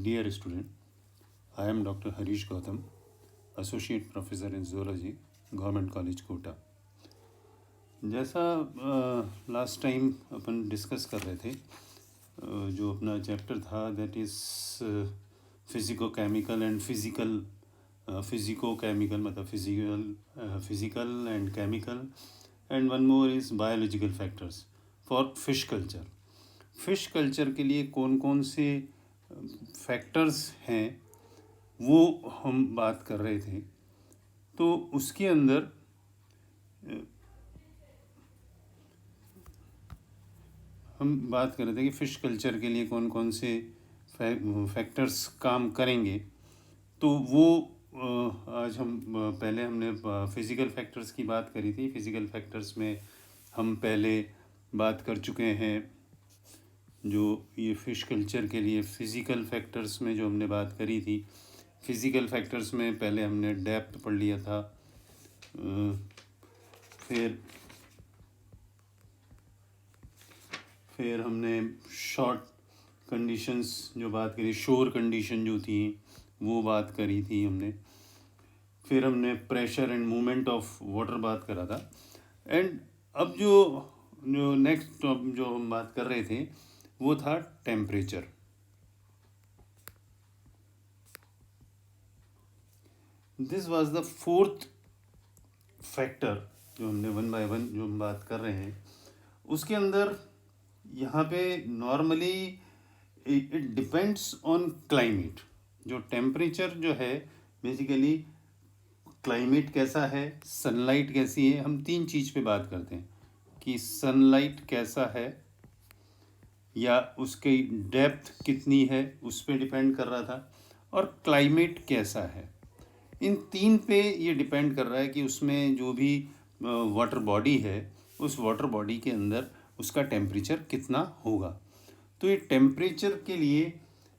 Dear student, I am Dr. Harish Gautam, Associate Professor in Zoology, Government College, Kota. जैसा last time अपन discuss कर रहे थे, जो अपना चैप्टर था that is physico chemical and physico chemical मतलब physical and chemical and one more is biological factors for fish culture. Fish culture के लिए कौन कौन से फैक्टर्स हैं वो हम बात कर रहे थे. तो उसके अंदर हम बात कर रहे थे कि फ़िश कल्चर के लिए कौन कौन से फैक्टर्स काम करेंगे. तो वो आज हम पहले हमने फिज़िकल फैक्टर्स की बात करी थी. फिज़िकल फैक्टर्स में हम पहले बात कर चुके हैं. जो ये फ़िश कल्चर के लिए फ़िज़िकल फैक्टर्स में जो हमने बात करी थी, फ़िज़िकल फैक्टर्स में पहले हमने डेप्थ पढ़ लिया था. फिर हमने शॉर्ट कंडीशंस जो बात करी, शोर कंडीशन जो थी वो बात करी थी हमने. फिर हमने pressure and movement of water बात करा था. एंड अब जो नेक्स्ट जो हम बात कर रहे थे वो था temperature. This was the fourth factor जो हमने वन बाय वन जो हम बात कर रहे हैं. उसके अंदर यहाँ पे normally it depends on climate. जो टेम्परेचर जो है बेसिकली क्लाइमेट कैसा है, सनलाइट कैसी है. हम तीन चीज़ पे बात करते हैं कि सनलाइट कैसा है या उसकी डेप्थ कितनी है उस पर डिपेंड कर रहा था, और क्लाइमेट कैसा है. इन तीन पे ये डिपेंड कर रहा है कि उसमें जो भी वाटर बॉडी है उस वाटर बॉडी के अंदर उसका टेम्परेचर कितना होगा. तो ये टेम्परेचर के लिए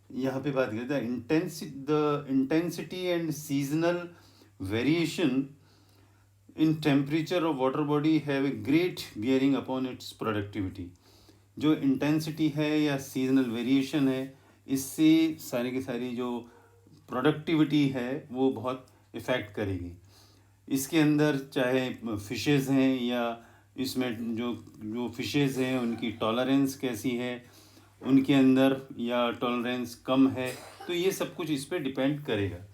यहाँ पे बात करते हैं the intensity and seasonal variation in temperature of water body have a great bearing upon its productivity. जो इंटेंसिटी है या सीजनल वेरिएशन है, इससे सारी की सारी जो प्रोडक्टिविटी है वो बहुत इफ़ेक्ट करेगी. इसके अंदर चाहे फिशेस हैं या इसमें जो फिशेस हैं उनकी टॉलरेंस कैसी है, उनके अंदर या टॉलरेंस कम है, तो ये सब कुछ इस पर डिपेंड करेगा.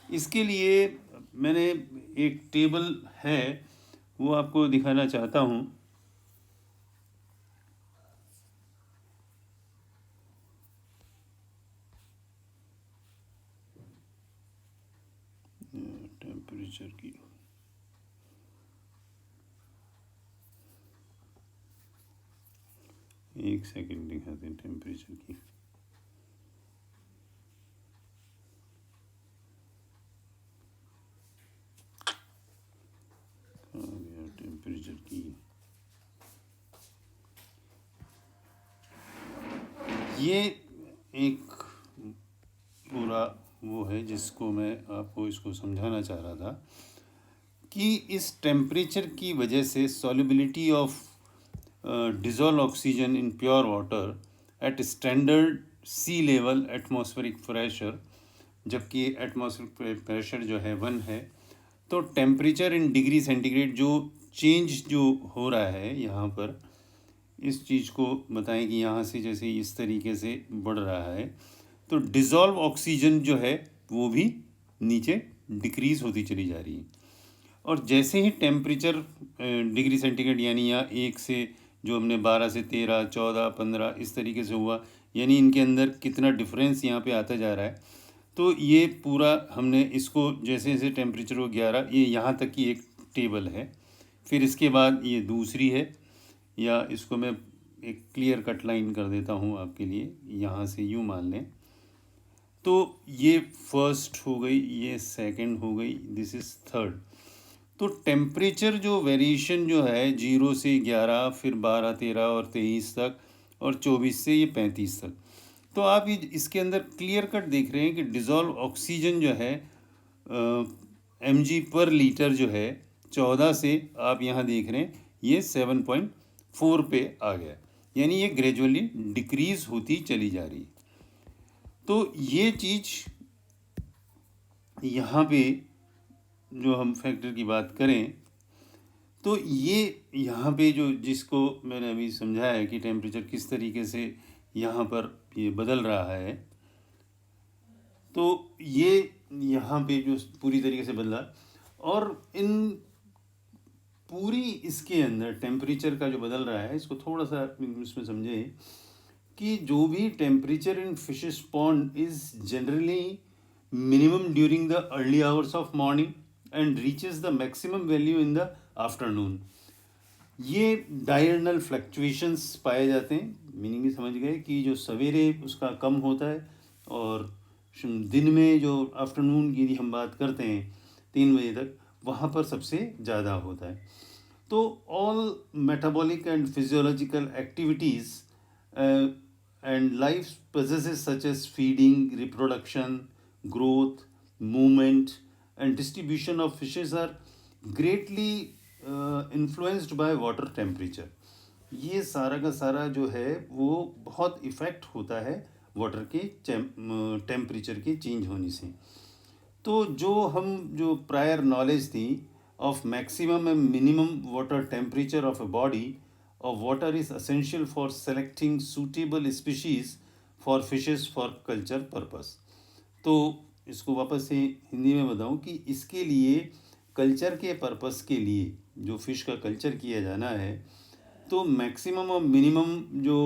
इसके लिए मैंने एक टेबल है वो आपको दिखाना चाहता हूँ. टेम्परेचर की एक सेकंड दिखाते हैं. टेम्परेचर की टेम्परेचर की ये एक पूरा वो है जिसको मैं आपको इसको समझाना चाह रहा था कि इस टेम्परेचर की वजह से solubility of dissolve oxygen in pure water at standard sea level atmospheric pressure, जबकि एटमॉस्फेरिक प्रेशर जो है 1 है. तो टेम्परेचर इन डिग्री सेंटीग्रेड जो चेंज जो हो रहा है यहाँ पर, इस चीज़ को बताएं कि यहाँ से जैसे इस तरीके से बढ़ रहा है तो डिज़ोल्व ऑक्सीजन जो है वो भी नीचे डिक्रीज़ होती चली जा रही है. और जैसे ही टेम्परेचर डिग्री सेंटीग्रेड यानी यहाँ 1 से जो हमने 12 से 13, 14, 15 इस तरीके से हुआ, यानी इनके अंदर कितना डिफरेंस यहाँ पे आता जा रहा है. तो ये पूरा हमने इसको जैसे जैसे टेम्परेचर को 11 ये यहाँ तक की एक टेबल है. फिर इसके बाद ये दूसरी है, या इसको मैं एक क्लियर कट लाइन कर देता हूँ आपके लिए. यहाँ से यूँ मान लें तो ये फर्स्ट हो गई, ये सेकंड हो गई, दिस इज़ थर्ड. तो टेम्परेचर जो वेरिएशन जो है 0 से 11, फिर 12, 13 और 23 तक, और 24 से ये 35 तक. तो आप ये इसके अंदर क्लियर कट देख रहे हैं कि डिज़ोल्व ऑक्सीजन जो है mg/लीटर जो है 14 से आप यहाँ देख रहे हैं ये 7.4 पे आ गया, यानी ये ग्रेजुअली डिक्रीज़ होती चली जा रही है. तो ये चीज़ यहाँ पे जो हम फैक्टर की बात करें तो ये यहाँ पे जो जिसको मैंने अभी समझाया है कि टेम्परेचर किस तरीके से यहाँ पर ये बदल रहा है, तो ये यहाँ पे जो पूरी तरीके से बदला। और इन पूरी इसके अंदर टेम्परेचर का जो बदल रहा है, इसको थोड़ा सा इसमें समझें कि जो भी temperature in fishes pond is generally minimum during the early hours of morning and reaches the maximum value in the afternoon. ये डायरनल फ्लक्चुएशंस पाए जाते हैं, मीनिंग ये समझ गए कि जो सवेरे उसका कम होता है और दिन में जो आफ्टरनून की हम बात करते हैं 3 बजे तक, वहाँ पर सबसे ज़्यादा होता है। तो all metabolic and physiological activities and life processes such as feeding, reproduction, growth, movement and distribution of fishes are greatly influenced by water temperature. ये सारा का सारा जो है वो बहुत इफ़ेक्ट होता है वाटर के टेम्परेचर के चेंज होने से। तो जो प्रायर नॉलेज थी of maximum and minimum water temperature of a body और water is essential for selecting suitable species for fishes for culture purpose. तो इसको वापस से हिंदी में बताऊं कि इसके लिए कल्चर के पर्पस के लिए जो फ़िश का कल्चर किया जाना है, तो मैक्सिमम और मिनिमम जो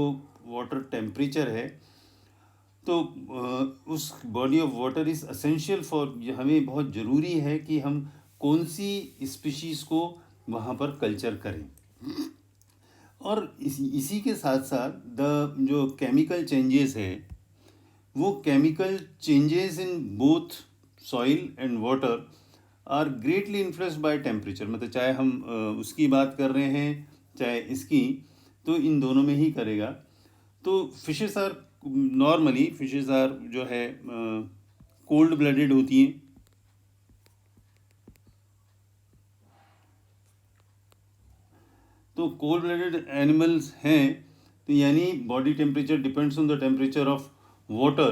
वाटर टेम्परेचर है, तो उस body of water is essential for, हमें बहुत ज़रूरी है कि हम कौन सी स्पीशीज़ को वहाँ पर कल्चर करें। और इसी के साथ साथ जो केमिकल चेंजेस है, वो chemical changes in both soil and water are greatly influenced by temperature. मतलब चाहे हम उसकी बात कर रहे हैं चाहे इसकी, तो इन दोनों में ही करेगा। तो fishes are normally fishes are जो है कोल्ड ब्लडेड होती हैं। तो कोल्ड ब्लडेड एनिमल्स हैं, तो यानी body temperature depends on the temperature of water.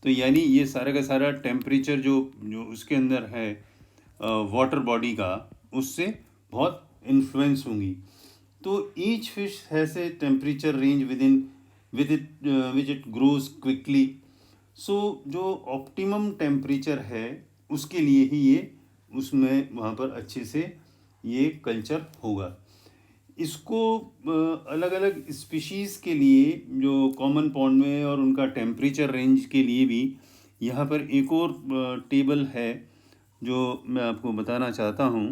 तो यानी ये सारा का सारा टेम्परेचर जो जो उसके अंदर है वाटर बॉडी का, उससे बहुत इन्फ्लुएंस होंगी। तो each fish has a temperature range which it grows quickly. So जो ऑप्टिमम टेम्परेचर है उसके लिए ही ये उसमें वहाँ पर अच्छे से ये कल्चर होगा। इसको अलग अलग स्पीशीज़ के लिए जो कॉमन पॉन्ड में और उनका टेम्परेचर रेंज के लिए भी यहाँ पर एक और टेबल है जो मैं आपको बताना चाहता हूँ।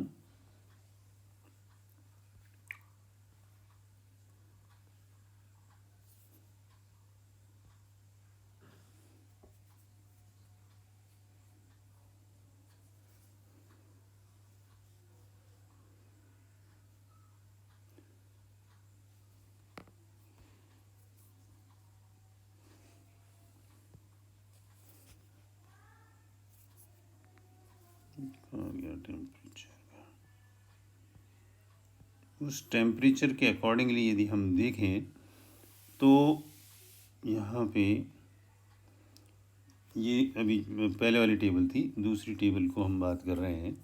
टेम्परेचर, उस टेम्परेचर के अकॉर्डिंगली यदि हम देखें तो यहाँ पे ये अभी पहले वाली टेबल थी, दूसरी टेबल को हम बात कर रहे हैं।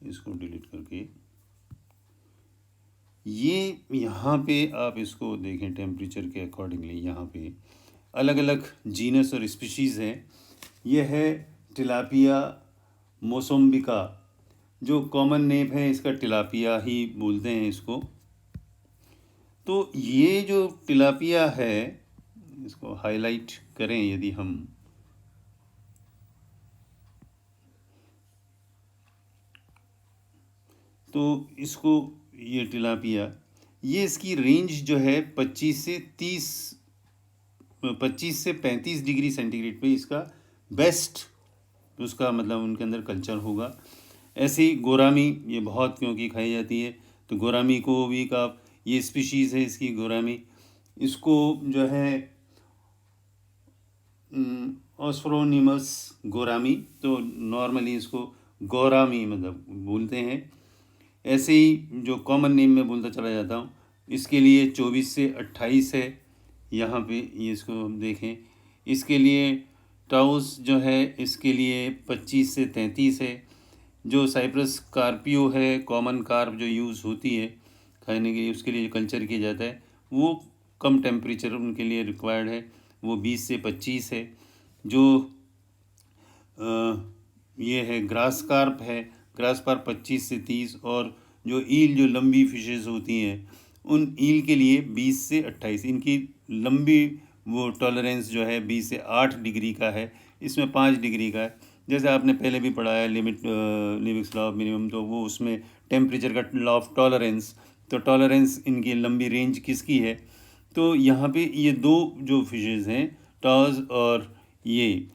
इसको डिलीट करके ये यहाँ पे आप इसको देखें टेम्परेचर के अकॉर्डिंगली। यहाँ पे अलग अलग जीनस और स्पीशीज़ हैं। ये है टिलापिया मोसम्बिका, जो कॉमन नेम है इसका टिलापिया ही बोलते हैं इसको। तो ये जो टिलापिया है, इसको हाईलाइट करें यदि हम, तो इसको ये टिलापिया, ये इसकी रेंज जो है 25 से 35 डिग्री सेंटीग्रेड पे इसका बेस्ट उसका मतलब उनके अंदर कल्चर होगा। ऐसे ही गोरामी, ये बहुत क्योंकि खाई जाती है, तो गोरामी को भी का ये स्पीशीज़ है इसकी गोरामी, इसको जो है ऑस्फरोनिमस गोरामी, तो नॉर्मली इसको गोरामी मतलब बोलते हैं। ऐसे ही जो कॉमन नेम में बोलता चला जाता हूँ, इसके लिए 24 से 28 है यहाँ पे ये इसको हम देखें, इसके लिए टाउस जो है इसके लिए 25 से 33 है। जो साइप्रस कार्पियो है, कॉमन कार्प जो यूज़ होती है खाने के लिए, उसके लिए जो कल्चर किया जाता है, वो कम टेम्परेचर उनके लिए रिक्वायर्ड है, वो 20 से 25 है। जो ये है ग्रास कार्प है, ग्रास कार्प 25 से 30। और जो ईल, जो लंबी फिशेस होती हैं, उन ईल के लिए 20 से 28। इनकी लंबी वो टॉलरेंस जो है 20 से 8 डिग्री का है, इसमें 5 डिग्री का है। जैसे आपने पहले भी पढ़ा है लिविक्स लॉ ऑफ मिनिमम, तो वो उसमें टेम्परेचर का लॉ ऑफ टॉलरेंस, तो टॉलरेंस इनकी लंबी रेंज किसकी है। तो यहाँ पे ये दो जो फिशेस हैं, टॉज और ये,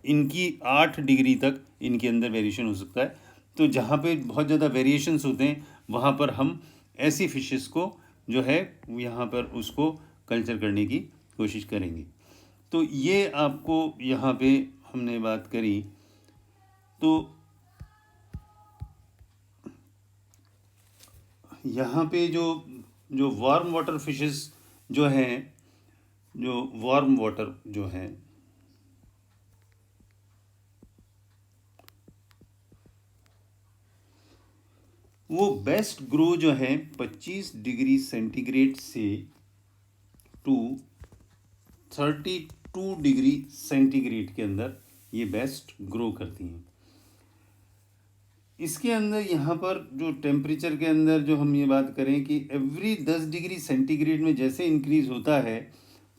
इनकी 8 डिग्री तक इनके अंदर वेरिएशन हो सकता है। तो जहाँ पे बहुत ज़्यादा वेरिएशंस होते हैं, वहाँ पर हम ऐसी फिशेस को जो है यहाँ पर उसको कल्चर करने की कोशिश करेंगे। तो ये आपको यहाँ पे हमने बात करी। तो यहाँ पे जो जो वार्म वाटर फिशेस जो हैं, जो वार्म वाटर जो हैं, वो बेस्ट ग्रो जो है 25 डिग्री सेंटीग्रेड से टू 32 डिग्री सेंटीग्रेड के अंदर ये बेस्ट ग्रो करती हैं। इसके अंदर यहाँ पर जो टेम्परेचर के अंदर जो हम ये बात करें कि एवरी 10 डिग्री सेंटीग्रेड में जैसे इंक्रीज होता है,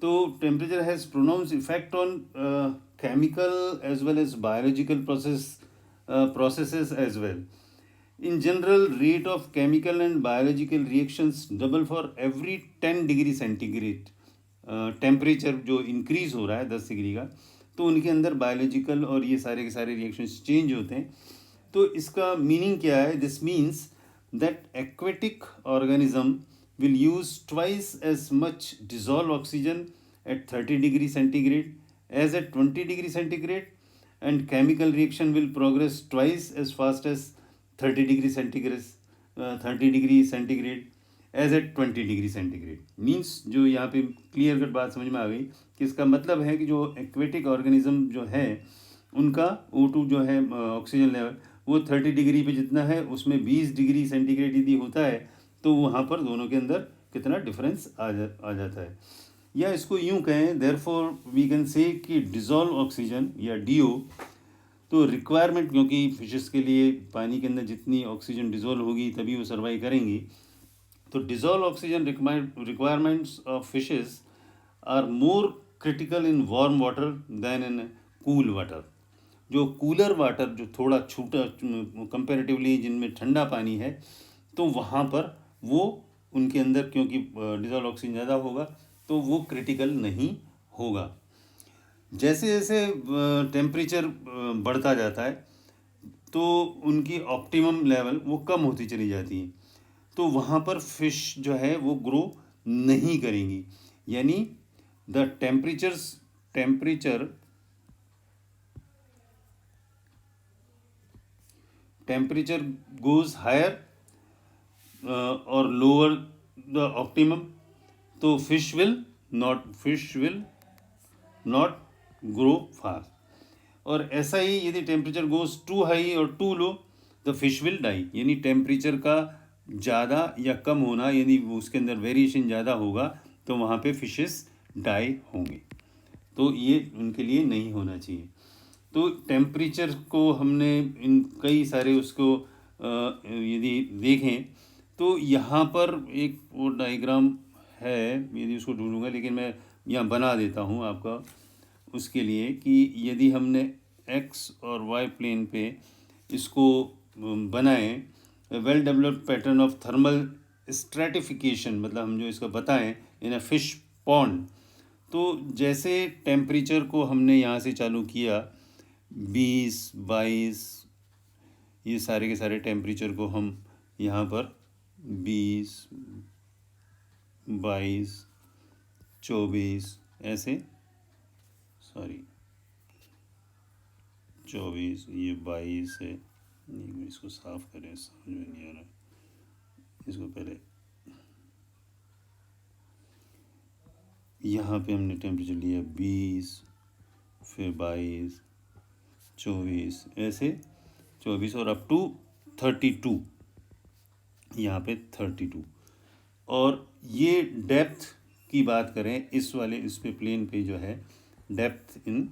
तो temperature has pronounce effect on chemical as well as biological processes as well. In general, rate of chemical and biological reactions double for every 10 degree centigrade. Temperature जो increase हो रहा है 10 degree का, तो उनके अंदर बायोलॉजिकल और ये सारे के सारे रिएक्शंस चेंज होते हैं। तो इसका मीनिंग क्या है? This means that aquatic organism will use twice as much dissolve oxygen at 30 degree centigrade as at 20 degree centigrade, and chemical reaction will progress twice as fast as 30 degree centigrade 30 degree centigrade as at 20 degree centigrade. Means जो यहाँ पे clear cut बात समझ में आ गई कि इसका मतलब है कि जो एक्वेटिक ऑर्गेनिज्म जो है, उनका O2 जो है ऑक्सीजन लेवल, वो 30 डिग्री पे जितना है, उसमें 20 डिग्री सेंटीग्रेड यदि होता है, तो वहाँ पर दोनों के अंदर कितना डिफरेंस आ जाता है। या इसको यूं कहें, देयरफॉर वी कैन से कि डिजॉल्व ऑक्सीजन या DO, तो रिक्वायरमेंट, क्योंकि फिशेस के लिए पानी के अंदर जितनी ऑक्सीजन डिजॉल्व होगी तभी वो सर्वाइव करेंगी, तो dissolve oxygen requirements of fishes are more critical in warm water than in cool water. जो कूलर वाटर, जो थोड़ा छोटा कंपेरेटिवली जिनमें ठंडा पानी है, तो वहाँ पर वो उनके अंदर क्योंकि डिजॉल्व ऑक्सीजन ज़्यादा होगा, तो वो क्रिटिकल नहीं होगा। जैसे जैसे टेम्परेचर बढ़ता जाता है, तो उनकी ऑप्टिमम लेवल वो कम होती चली जाती है, तो वहाँ पर फिश जो है वो ग्रो नहीं करेंगी। यानी the temperature temperature goes higher और लोअर द ऑप्टिमम, तो fish will not grow fast. और ऐसा ही यदि टेम्परेचर गोज टू हाई और too low, the fish will die. यानी टेम्परेचर का ज़्यादा या कम होना, यदि उसके अंदर वेरिएशन ज़्यादा होगा, तो वहाँ पे फिशेस डाई होंगे। तो ये उनके लिए नहीं होना चाहिए। तो टेम्परेचर को हमने इन कई सारे उसको यदि देखें, तो यहाँ पर एक वो डायग्राम है, यदि उसको ढूंढूंगा, लेकिन मैं यहाँ बना देता हूँ आपका उसके लिए, कि यदि हमने एक्स और वाई प्लेन पे इसको बनाएं, well developed pattern of thermal stratification, मतलब हम जो इसका बताएं इन अ फिश पॉन्ड, तो जैसे टेम्परेचर को हमने यहाँ से चालू किया 20, 22, ये सारे के सारे टेम्परेचर को हम यहाँ पर 20, 22, 24 ऐसे, सॉरी 24, ये 22 है, इसको साफ करें, समझ में नहीं आ रहा, इसको पहले यहाँ पे हमने टेम्परेचर लिया 20, फिर 22, 24, ऐसे 24 और अप टू 32, यहाँ पे 32। और ये डेप्थ की बात करें इस वाले इस पे प्लेन पे जो है डेप्थ इन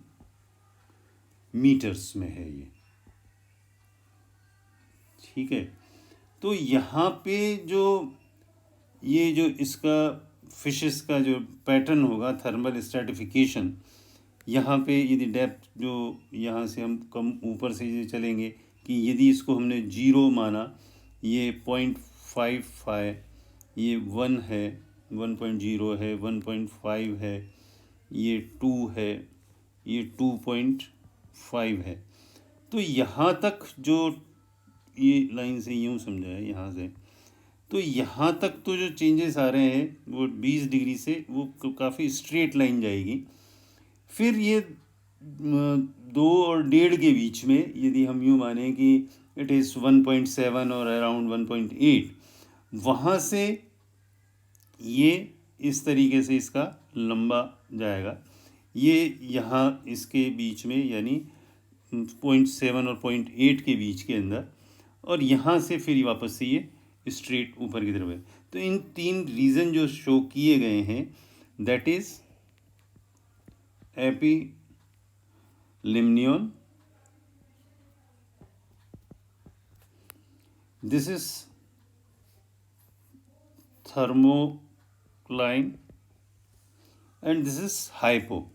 मीटर्स में है ये, ठीक है। तो यहाँ पे जो ये जो इसका फिशेस का जो पैटर्न होगा थर्मल स्ट्रैटिफिकेशन, यहाँ पे यदि डेप्थ जो यहाँ से हम कम ऊपर से ये चलेंगे कि यदि इसको हमने 0 माना, ये 0.55, ये 1 है, 1.0 है, 1.5 है, ये 2 है, ये 2.5 है। तो यहाँ तक जो ये लाइन से यूँ समझा है यहाँ से, तो यहाँ तक तो जो चेंजेस आ रहे हैं वो 20 डिग्री से वो काफ़ी स्ट्रेट लाइन जाएगी। फिर ये 2 और 1.5 के बीच में यदि हम यूँ माने कि इट इज़ 1.7 और अराउंड 1.8, वहाँ से ये इस तरीके से इसका लंबा जाएगा, ये यहाँ इसके बीच में यानी 0.7 और 0.8 के बीच के अंदर, और यहाँ से फिर वापस से ये स्ट्रेट ऊपर की तरफ है। तो इन 3 रीज़न जो शो किए गए हैं, that is epilimnion, this is thermocline, and this is hypolimnion.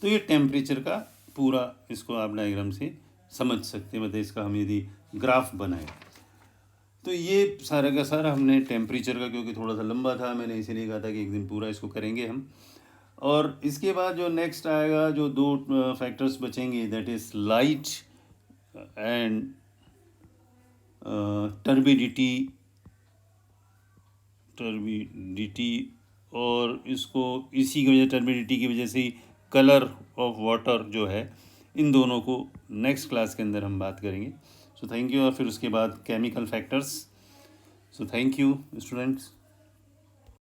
तो ये टेम्परेचर का पूरा इसको आप डायग्राम से समझ सकते हैं, मतलब इसका हम यदि ग्राफ बनाए तो ये सारा का सारा हमने टेम्परेचर का, क्योंकि थोड़ा सा लंबा था मैंने इसीलिए कहा था कि एक दिन पूरा इसको करेंगे हम। और इसके बाद जो नेक्स्ट आएगा, जो 2 फैक्टर्स बचेंगे, that is light and turbidity, और इसको इसी की वजह टर्बिडिटी की वजह से ही कलर ऑफ वाटर जो है, इन दोनों को नेक्स्ट क्लास के अंदर हम बात करेंगे। So thank you. और फिर उसके बाद chemical factors. So thank you students.